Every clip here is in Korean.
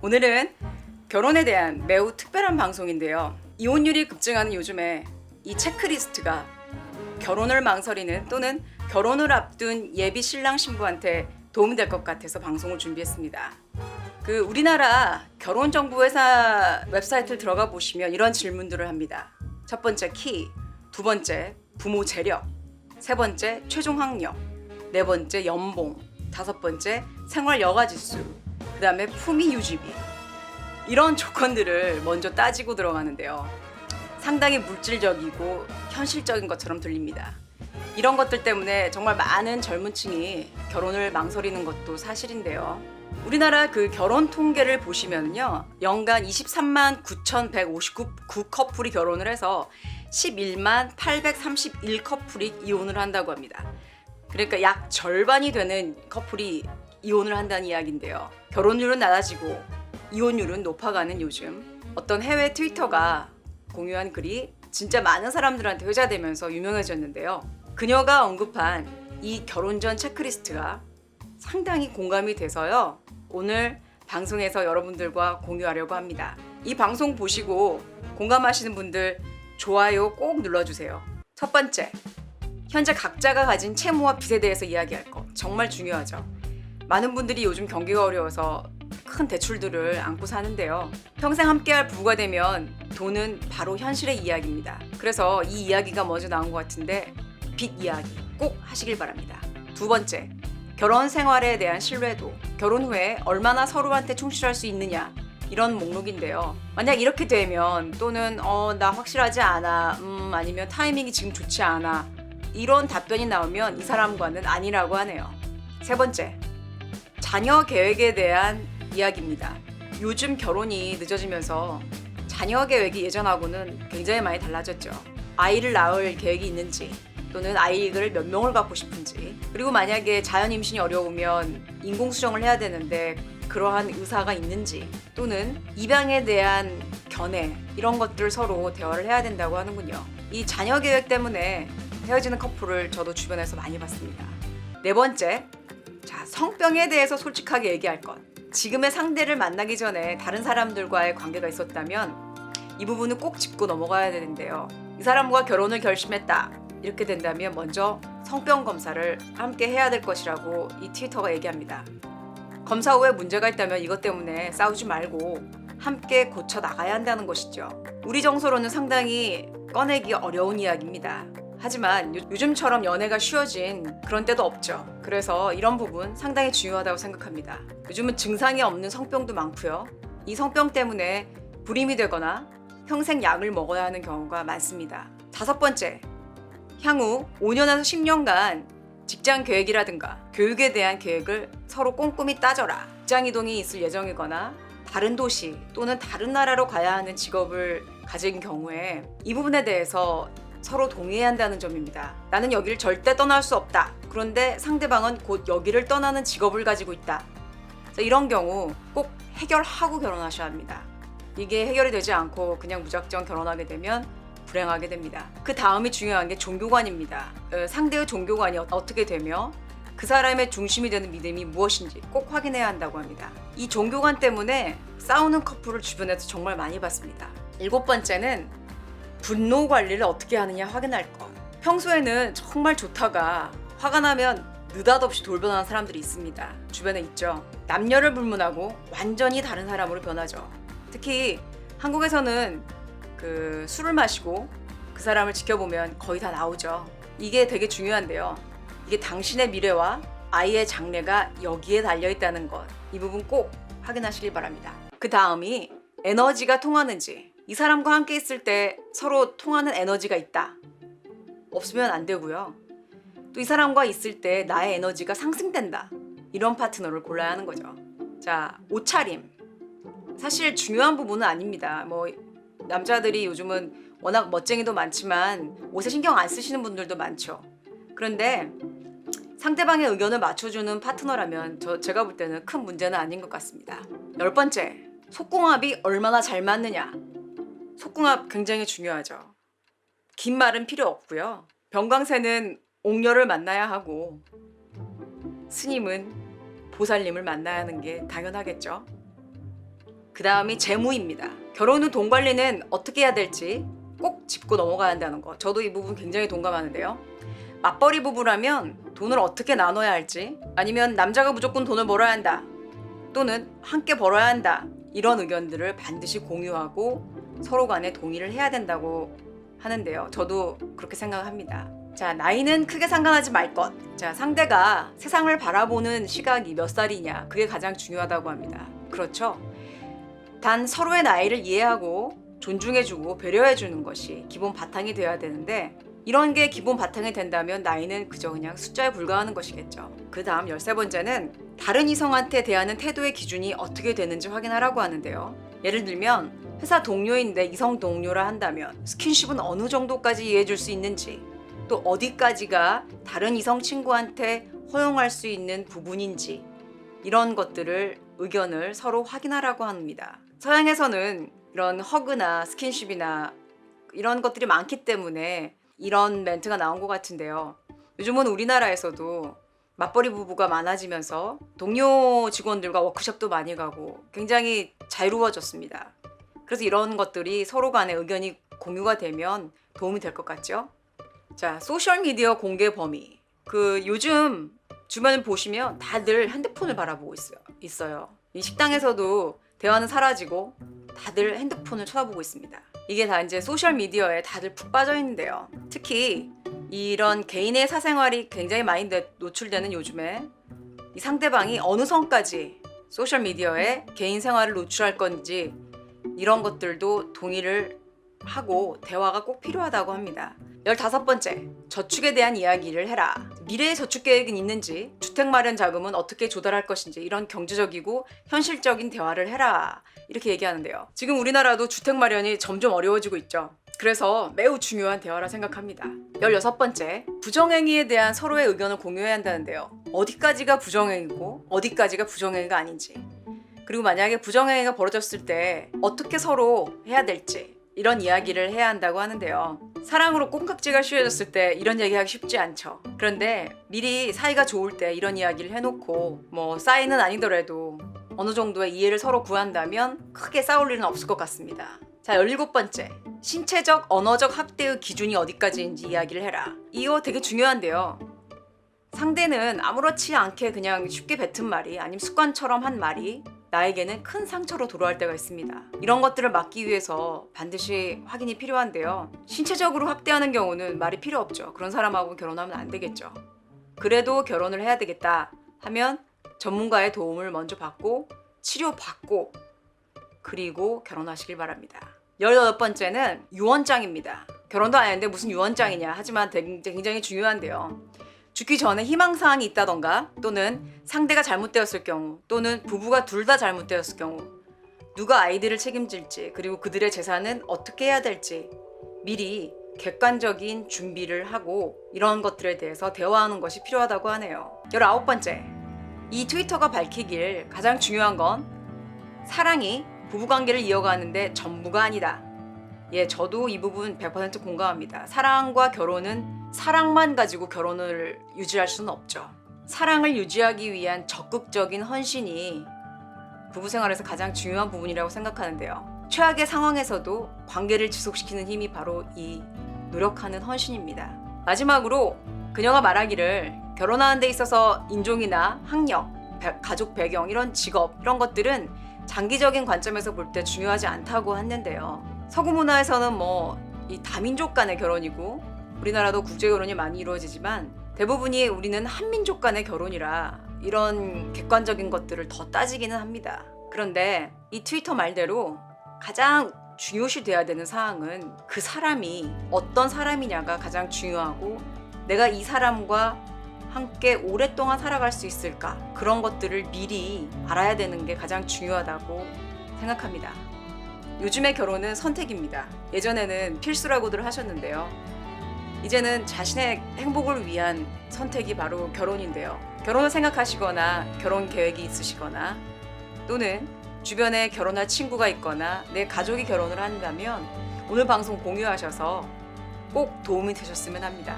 오늘은 결혼에 대한 매우 특별한 방송인데요. 이혼율이 급증하는 요즘에 이 체크리스트가 결혼을 망설이는 또는 결혼을 앞둔 예비 신랑 신부한테 도움이 될 것 같아서 방송을 준비했습니다. 우리나라 결혼정보회사 웹사이트를 들어가 보시면 이런 질문들을 합니다. 첫 번째 키, 두 번째 부모 재력, 세 번째 최종 학력, 네 번째 연봉, 다섯 번째 생활 여가지수, 그 다음에 품위 유지비. 이런 조건들을 먼저 따지고 들어가는데요. 상당히 물질적이고 현실적인 것처럼 들립니다. 이런 것들 때문에 정말 많은 젊은 층이 결혼을 망설이는 것도 사실인데요. 우리나라 결혼 통계를 보시면요. 연간 23만 9,159 커플이 결혼을 해서 11만 831 커플이 이혼을 한다고 합니다. 그러니까 약 절반이 되는 커플이 이혼을 한다는 이야기인데요. 결혼율은 낮아지고 이혼율은 높아가는 요즘 어떤 해외 트위터가 공유한 글이 진짜 많은 사람들한테 회자되면서 유명해졌는데요. 그녀가 언급한 이 결혼 전 체크리스트가 상당히 공감이 돼서요. 오늘 방송에서 여러분들과 공유하려고 합니다. 이 방송 보시고 공감하시는 분들 좋아요 꼭 눌러주세요. 첫 번째, 현재 각자가 가진 채무와 빚에 대해서 이야기할 것 정말 중요하죠. 많은 분들이 요즘 경기가 어려워서 큰 대출들을 안고 사는데요. 평생 함께할 부부가 되면 돈은 바로 현실의 이야기입니다. 그래서 이 이야기가 먼저 나온 것 같은데 빚 이야기 꼭 하시길 바랍니다. 두 번째, 결혼 생활에 대한 신뢰도, 결혼 후에 얼마나 서로한테 충실할 수 있느냐, 이런 목록인데요. 만약 이렇게 되면 또는 나 확실하지 않아, 아니면 타이밍이 지금 좋지 않아, 이런 답변이 나오면 이 사람과는 아니라고 하네요. 세 번째, 자녀 계획에 대한 이야기입니다. 요즘 결혼이 늦어지면서 자녀 계획이 예전하고는 굉장히 많이 달라졌죠. 아이를 낳을 계획이 있는지, 또는 아이를 몇 명을 갖고 싶은지, 그리고 만약에 자연 임신이 어려우면 인공수정을 해야 되는데 그러한 의사가 있는지, 또는 입양에 대한 견해, 이런 것들 서로 대화를 해야 된다고 하는군요. 이 자녀 계획 때문에 헤어지는 커플을 저도 주변에서 많이 봤습니다. 네 번째, 성병에 대해서 솔직하게 얘기할 것. 지금의 상대를 만나기 전에 다른 사람들과의 관계가 있었다면 이 부분은 꼭 짚고 넘어가야 되는데요. 이 사람과 결혼을 결심했다, 이렇게 된다면 먼저 성병 검사를 함께 해야 될 것이라고 이 트위터가 얘기합니다. 검사 후에 문제가 있다면 이것 때문에 싸우지 말고 함께 고쳐 나가야 한다는 것이죠. 우리 정서로는 상당히 꺼내기 어려운 이야기입니다. 하지만 요즘처럼 연애가 쉬워진 그런 때도 없죠. 그래서 이런 부분 상당히 중요하다고 생각합니다. 요즘은 증상이 없는 성병도 많고요. 이 성병 때문에 불임이 되거나 평생 약을 먹어야 하는 경우가 많습니다. 다섯 번째, 향후 5년에서 10년간 직장 계획이라든가 교육에 대한 계획을 서로 꼼꼼히 따져라. 직장 이동이 있을 예정이거나 다른 도시 또는 다른 나라로 가야 하는 직업을 가진 경우에 이 부분에 대해서 서로 동의해야 한다는 점입니다. 나는 여기를 절대 떠날 수 없다. 그런데 상대방은 곧 여기를 떠나는 직업을 가지고 있다. 이런 경우 꼭 해결하고 결혼하셔야 합니다. 이게 해결이 되지 않고 그냥 무작정 결혼하게 되면 불행하게 됩니다. 그 다음이 중요한 게 종교관입니다. 상대의 종교관이 어떻게 되며 그 사람의 중심이 되는 믿음이 무엇인지 꼭 확인해야 한다고 합니다. 이 종교관 때문에 싸우는 커플을 주변에서 정말 많이 봤습니다. 일곱 번째는 분노 관리를 어떻게 하느냐 확인할 것. 평소에는 정말 좋다가 화가 나면 느닷없이 돌변하는 사람들이 있습니다. 주변에 있죠. 남녀를 불문하고 완전히 다른 사람으로 변하죠. 특히 한국에서는 술을 마시고 그 사람을 지켜보면 거의 다 나오죠. 이게 되게 중요한데요. 이게 당신의 미래와 아이의 장래가 여기에 달려있다는 것. 이 부분 꼭 확인하시길 바랍니다. 그 다음이 에너지가 통하는지. 이 사람과 함께 있을 때 서로 통하는 에너지가 있다. 없으면 안 되고요. 또 이 사람과 있을 때 나의 에너지가 상승된다. 이런 파트너를 골라야 하는 거죠. 옷차림. 사실 중요한 부분은 아닙니다. 남자들이 요즘은 워낙 멋쟁이도 많지만 옷에 신경 안 쓰시는 분들도 많죠. 그런데 상대방의 의견을 맞춰주는 파트너라면 제가 볼 때는 큰 문제는 아닌 것 같습니다. 열 번째, 속궁합이 얼마나 잘 맞느냐. 속궁합 굉장히 중요하죠. 긴 말은 필요 없고요. 병강세는 옥녀를 만나야 하고 스님은 보살님을 만나야 하는 게 당연하겠죠. 그 다음이 재무입니다. 결혼 후 돈 관리는 어떻게 해야 될지 꼭 짚고 넘어가야 한다는 거. 저도 이 부분 굉장히 동감하는데요. 맞벌이 부부라면 돈을 어떻게 나눠야 할지, 아니면 남자가 무조건 돈을 벌어야 한다, 또는 함께 벌어야 한다, 이런 의견들을 반드시 공유하고 서로 간에 동의를 해야 된다고 하는데요. 저도 그렇게 생각합니다. 자, 나이는 크게 상관하지 말 것. 자, 상대가 세상을 바라보는 시각이 몇 살이냐, 그게 가장 중요하다고 합니다. 그렇죠? 단 서로의 나이를 이해하고 존중해주고 배려해주는 것이 기본 바탕이 되어야 되는데, 이런 게 기본 바탕이 된다면 나이는 그저 그냥 숫자에 불과하는 것이겠죠. 그 다음 13번째는 다른 이성한테 대하는 태도의 기준이 어떻게 되는지 확인하라고 하는데요. 예를 들면 회사 동료인데 이성 동료라 한다면 스킨십은 어느 정도까지 이해해줄 수 있는지, 또 어디까지가 다른 이성 친구한테 허용할 수 있는 부분인지, 이런 것들을 의견을 서로 확인하라고 합니다. 서양에서는 이런 허그나 스킨십이나 이런 것들이 많기 때문에 이런 멘트가 나온 것 같은데요. 요즘은 우리나라에서도 맞벌이 부부가 많아지면서 동료 직원들과 워크숍도 많이 가고 굉장히 자유로워졌습니다. 그래서 이런 것들이 서로 간의 의견이 공유가 되면 도움이 될 것 같죠? 자, 소셜미디어 공개 범위. 요즘 주변을 보시면 다들 핸드폰을 바라보고 있어요. 이 식당에서도 대화는 사라지고 다들 핸드폰을 쳐다보고 있습니다. 이게 다 이제 소셜미디어에 다들 푹 빠져 있는데요. 특히 이런 개인의 사생활이 굉장히 많이 노출되는 요즘에 이 상대방이 어느 선까지 소셜미디어에 개인 생활을 노출할 건지, 이런 것들도 동의를 하고 대화가 꼭 필요하다고 합니다. 15번째, 저축에 대한 이야기를 해라. 미래의 저축 계획은 있는지, 주택 마련 자금은 어떻게 조달할 것인지, 이런 경제적이고 현실적인 대화를 해라, 이렇게 얘기하는데요. 지금 우리나라도 주택 마련이 점점 어려워지고 있죠. 그래서 매우 중요한 대화라 생각합니다. 16번째, 부정행위에 대한 서로의 의견을 공유해야 한다는데요. 어디까지가 부정행위고 어디까지가 부정행위가 아닌지, 그리고 만약에 부정행위가 벌어졌을 때 어떻게 서로 해야 될지, 이런 이야기를 해야 한다고 하는데요. 사랑으로 콩깍지가 씌워졌을 때 이런 얘기하기 쉽지 않죠. 그런데 미리 사이가 좋을 때 이런 이야기를 해놓고 싸이는 아니더라도 어느 정도의 이해를 서로 구한다면 크게 싸울 일은 없을 것 같습니다. 자, 17번째, 신체적, 언어적 학대의 기준이 어디까지인지 이야기를 해라. 이거 되게 중요한데요. 상대는 아무렇지 않게 그냥 쉽게 뱉은 말이, 아니면 습관처럼 한 말이 나에게는 큰 상처로 돌아올 때가 있습니다. 이런 것들을 막기 위해서 반드시 확인이 필요한데요. 신체적으로 학대하는 경우는 말이 필요 없죠. 그런 사람하고 결혼하면 안 되겠죠. 그래도 결혼을 해야 되겠다 하면 전문가의 도움을 먼저 받고 치료받고, 그리고 결혼하시길 바랍니다. 18번째는 유언장입니다. 결혼도 안 했는데 무슨 유언장이냐 하지만 굉장히 중요한데요. 죽기 전에 희망사항이 있다던가, 또는 상대가 잘못되었을 경우, 또는 부부가 둘 다 잘못되었을 경우 누가 아이들을 책임질지, 그리고 그들의 재산은 어떻게 해야 될지 미리 객관적인 준비를 하고 이런 것들에 대해서 대화하는 것이 필요하다고 하네요. 19번째, 이 트위터가 밝히길 가장 중요한 건 사랑이 부부관계를 이어가는데 전부가 아니다. 예, 저도 이 부분 100% 공감합니다. 사랑과 결혼은 사랑만 가지고 결혼을 유지할 수는 없죠. 사랑을 유지하기 위한 적극적인 헌신이 부부생활에서 가장 중요한 부분이라고 생각하는데요. 최악의 상황에서도 관계를 지속시키는 힘이 바로 이 노력하는 헌신입니다. 마지막으로 그녀가 말하기를 결혼하는 데 있어서 인종이나 학력, 가족 배경, 이런 직업, 이런 것들은 장기적인 관점에서 볼 때 중요하지 않다고 했는데요. 서구 문화에서는 이 다민족 간의 결혼이고, 우리나라도 국제 결혼이 많이 이루어지지만 대부분이 우리는 한민족 간의 결혼이라 이런 객관적인 것들을 더 따지기는 합니다. 그런데 이 트위터 말대로 가장 중요시 돼야 되는 사항은 그 사람이 어떤 사람이냐가 가장 중요하고, 내가 이 사람과 함께 오랫동안 살아갈 수 있을까, 그런 것들을 미리 알아야 되는 게 가장 중요하다고 생각합니다. 요즘의 결혼은 선택입니다. 예전에는 필수라고들 하셨는데요. 이제는 자신의 행복을 위한 선택이 바로 결혼인데요. 결혼을 생각하시거나 결혼 계획이 있으시거나, 또는 주변에 결혼할 친구가 있거나 내 가족이 결혼을 한다면 오늘 방송 공유하셔서 꼭 도움이 되셨으면 합니다.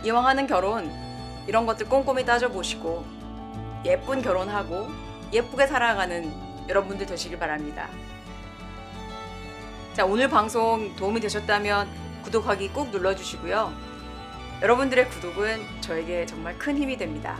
이왕 하는 결혼, 이런 것들 꼼꼼히 따져보시고 예쁜 결혼하고 예쁘게 살아가는 여러분들 되시길 바랍니다. 자, 오늘 방송 도움이 되셨다면 구독하기 꼭 눌러주시고요. 여러분들의 구독은 저에게 정말 큰 힘이 됩니다.